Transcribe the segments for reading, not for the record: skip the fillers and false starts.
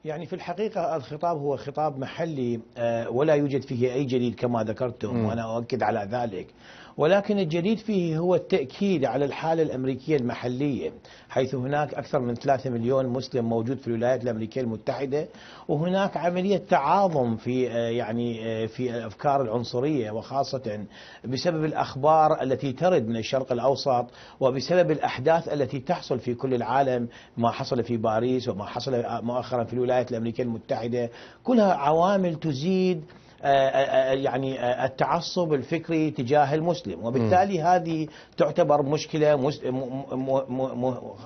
يعني في الحقيقة الخطاب هو خطاب محلي ولا يوجد فيه أي جديد كما ذكرتم، وأنا أؤكد على ذلك. ولكن الجديد فيه هو التأكيد على الحالة الأمريكية المحلية، حيث هناك أكثر من 3 مليون مسلم موجود في الولايات الأمريكية المتحدة، وهناك عملية تعاظم في الأفكار العنصرية، وخاصة بسبب الأخبار التي ترد من الشرق الأوسط، وبسبب الأحداث التي تحصل في كل العالم، ما حصل في باريس وما حصل مؤخرا في الولايات الأمريكية المتحدة، كلها عوامل تزيد يعني التعصب الفكري تجاه المسلم، وبالتالي هذه تعتبر مشكلة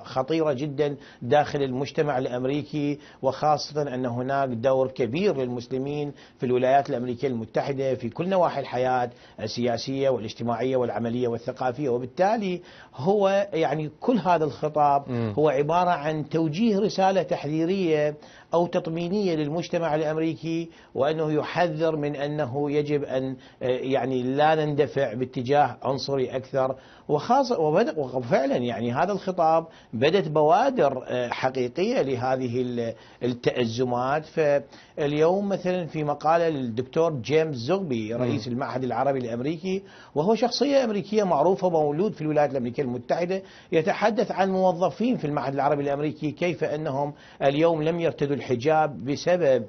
خطيرة جدا داخل المجتمع الأمريكي، وخاصة أن هناك دور كبير للمسلمين في الولايات الأمريكية المتحدة في كل نواحي الحياة السياسية والاجتماعية والعملية والثقافية. وبالتالي هو يعني كل هذا الخطاب هو عبارة عن توجيه رسالة تحذيرية أو تطمينية للمجتمع الأمريكي، وأنه يحذر من أنه يجب أن يعني لا نندفع باتجاه عنصري أكثر. وفعلا يعني هذا الخطاب بدت بوادر حقيقية لهذه التأزمات. فاليوم مثلا في مقالة للدكتور جيمس زوغبي رئيس المعهد العربي الأمريكي، وهو شخصية أمريكية معروفة مولود في الولايات الأمريكية المتحدة، يتحدث عن موظفين في المعهد العربي الأمريكي كيف أنهم اليوم لم يرتدوا الحجاب بسبب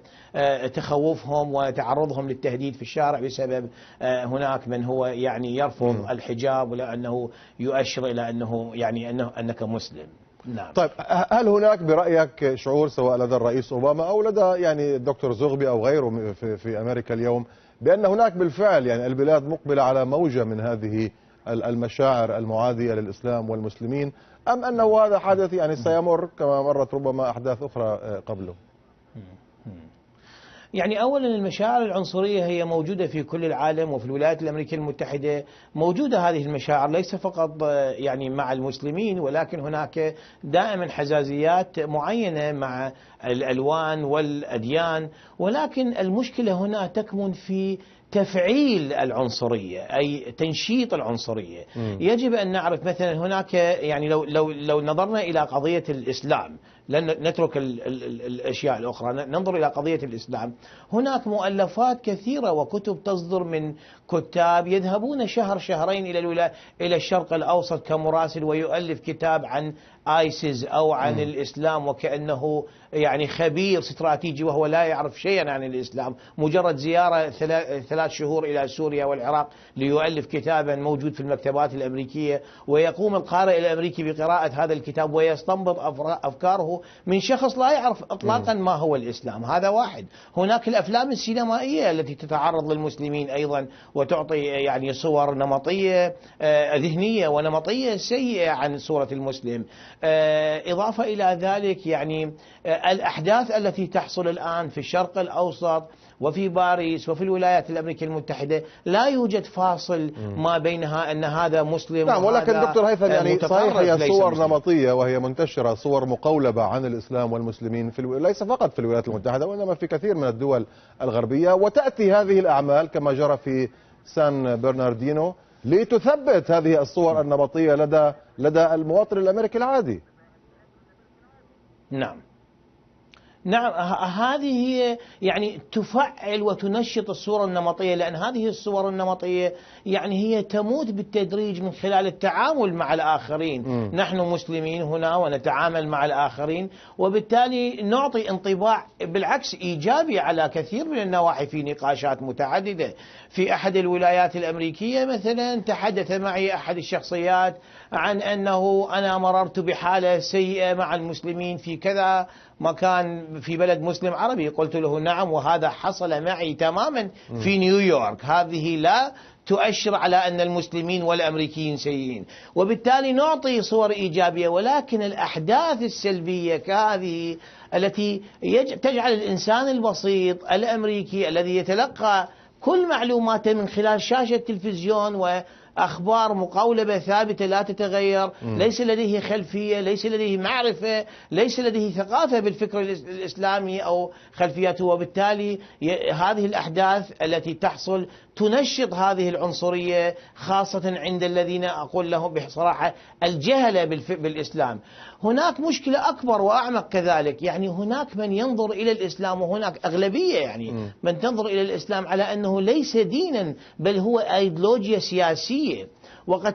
تخوفهم وتعرضهم للتهديد في الشارع، بسبب هناك من هو يعني يرفض الحجاب ولأنه يؤشر إلى أنه يعني أنك مسلم. نعم. طيب، هل هناك برأيك شعور سواء لدى الرئيس أوباما أو لدى يعني الدكتور زغبي أو غيره في أمريكا اليوم بأن هناك بالفعل يعني البلاد مقبلة على موجة من هذه المشاعر المعادية للإسلام والمسلمين، أم أنه هذا حدث يعني سيمر كما مرت ربما أحداث أخرى قبله؟ يعني أولا المشاعر العنصرية هي موجودة في كل العالم، وفي الولايات الأمريكية المتحدة موجودة هذه المشاعر، ليس فقط يعني مع المسلمين، ولكن هناك دائما حزازيات معينة مع الألوان والأديان. ولكن المشكلة هنا تكمن في تفعيل العنصرية، أي تنشيط العنصرية. يجب أن نعرف مثلا هناك يعني لو نظرنا إلى قضية الإسلام، لن نترك الأشياء الأخرى، ننظر إلى قضية الإسلام. هناك مؤلفات كثيرة وكتب تصدر من كتاب يذهبون شهر شهرين إلى الشرق الأوسط كمراسل، ويؤلف كتاب عن آيسيس أو عن الإسلام وكأنه يعني خبير استراتيجي وهو لا يعرف شيئا عن الإسلام، مجرد زيارة 3 شهور إلى سوريا والعراق ليؤلف كتابا موجود في المكتبات الأمريكية، ويقوم القارئ الأمريكي بقراءة هذا الكتاب ويستنبط أفكاره من شخص لا يعرف إطلاقا ما هو الإسلام. هذا واحد. هناك الأفلام السينمائية التي تتعرض للمسلمين أيضا وتعطي يعني صور نمطية ذهنية ونمطية سيئة عن صورة المسلم. إضافة إلى ذلك يعني الأحداث التي تحصل الآن في الشرق الأوسط وفي باريس وفي الولايات الأمريكية المتحدة لا يوجد فاصل ما بينها أن هذا مسلم. نعم، ولكن دكتور هيثم يعني صحيح هي صور نمطية وهي منتشرة، صور مقولبة عن الإسلام والمسلمين ليس فقط في الولايات المتحدة وإنما في كثير من الدول الغربية، وتأتي هذه الأعمال كما جرى في سان برناردينو لتثبت هذه الصور النمطية لدى المواطن الأمريكي العادي. نعم هذه هي يعني تفعل وتنشط الصورة النمطية، لأن هذه الصور النمطية يعني هي تموت بالتدريج من خلال التعامل مع الآخرين. نحن مسلمين هنا ونتعامل مع الآخرين، وبالتالي نعطي انطباع بالعكس إيجابي على كثير من النواحي في نقاشات متعددة. في أحد الولايات الأمريكية مثلا تحدث معي أحد الشخصيات عن أنه أنا مررت بحالة سيئة مع المسلمين في كذا مكان في بلد مسلم عربي. قلت له نعم، وهذا حصل معي تماما في نيويورك. هذه لا تؤشر على أن المسلمين والأمريكيين سيئين، وبالتالي نعطي صور إيجابية. ولكن الأحداث السلبية كهذه التي تجعل الإنسان البسيط الأمريكي الذي يتلقى كل معلوماته من خلال شاشة التلفزيون أخبار مقولبة ثابتة لا تتغير، ليس لديه خلفية، ليس لديه معرفة، ليس لديه ثقافة بالفكر الإسلامي أو خلفيته، وبالتالي هذه الأحداث التي تحصل تنشط هذه العنصرية، خاصة عند الذين أقول لهم بصراحة الجهلة بالإسلام. هناك مشكلة أكبر وأعمق كذلك، يعني هناك من ينظر إلى الإسلام، وهناك أغلبية يعني من تنظر إلى الإسلام على أنه ليس دينا بل هو أيديولوجيا سياسية. وقد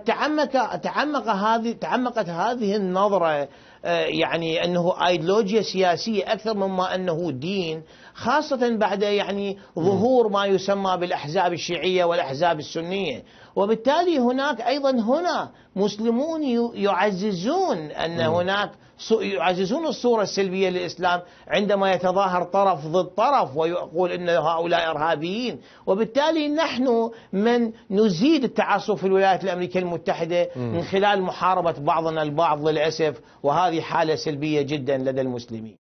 تعمقت هذه النظرة يعني أنه أيديولوجيا سياسية أكثر مما أنه دين، خاصة بعد يعني ظهور ما يسمى بالأحزاب الشيعية والأحزاب السنية. وبالتالي هناك أيضا هنا مسلمون يعززون أن هناك يعززون الصورة السلبية للإسلام عندما يتظاهر طرف ضد طرف ويقول أن هؤلاء إرهابيين. وبالتالي نحن من نزيد التعصب في الولايات الأمريكية المتحدة من خلال محاربة بعضنا البعض للأسف، وهذه حالة سلبية جدا لدى المسلمين.